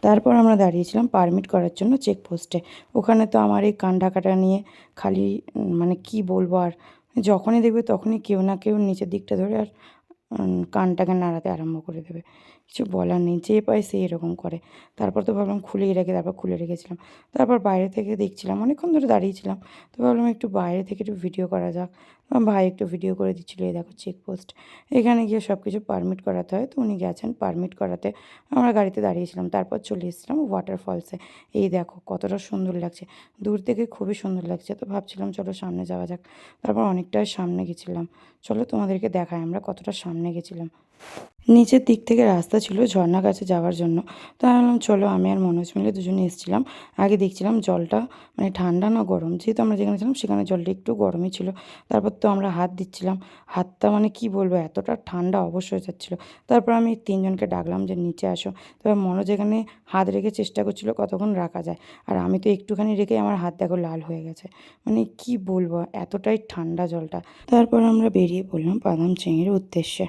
তারপর আমরা দাঁড়িয়েছিলাম পারমিট করার জন্য চেকপোস্টে। ওখানে তো আমার এই কান ঢাকাটা নিয়ে খালি মানে কি বলবো আর, যখনই দেখবে তখনই কেউ না কেউ নিচের দিকটা ধরে আর কানটাকে নাড়াতে আরম্ভ করে দেবে। কিছু বলার নেই, যে পায় সে এরকম করে। তারপর তো ভাবলাম খুলেই রাখি, তারপর খুলে রেখেছিলাম। তারপর বাইরে থেকে দেখছিলাম, অনেকক্ষণ ধরে দাঁড়িয়েছিলাম। তো ভাবলাম একটু বাইরে থেকে একটু ভিডিও করা যাক। ভাই একটু ভিডিও করে দিচ্ছিলো, এই দেখো চেকপোস্ট। এখানে গিয়ে সব কিছু পারমিট করাতে হয়, তো উনি গেছেন পারমিট করাতে। আমরা গাড়িতে দাঁড়িয়েছিলাম, তারপর চলে এসেছিলাম ওয়াটারফলসে। এই দেখো কতটা সুন্দর লাগছে, দূর থেকে খুবই সুন্দর লাগছে। তো ভাবছিলাম চলো সামনে যাওয়া যাক। তারপর অনেকটাই সামনে গেছিলাম। চলো তোমাদেরকে দেখাই আমরা কতটা সামনে গেছিলাম। নিচের দিক থেকে রাস্তা ছিল ঝর্ণার কাছে যাওয়ার জন্য। তো আমি বললাম চলো, আমি আর মনোজ মিলে দুজনে এসেছিলাম। আগে দেখছিলাম জলটা মানে ঠান্ডা না গরম, যেহেতু আমরা যেখানে ছিলাম সেখানে জলটা একটু গরমই ছিল। তারপর তো আমরা হাত দিচ্ছিলাম, হাতটা মানে কি বলবো, এতটা ঠান্ডা অবশ্য হয়ে যাচ্ছিলো। তারপর আমি তিনজনকে ডাকলাম যে নিচে আসো। তারপর মনোজ এখানে হাত রেখে চেষ্টা করছিল কতক্ষণ রাখা যায়, আর আমি তো একটুখানি রেখেই আমার হাত দেখো লাল হয়ে গেছে। মানে কি বলবো, এতটাই ঠান্ডা জলটা। তারপর আমরা বেরিয়ে পড়লাম বাদাম চিংড়ির উদ্দেশ্যে।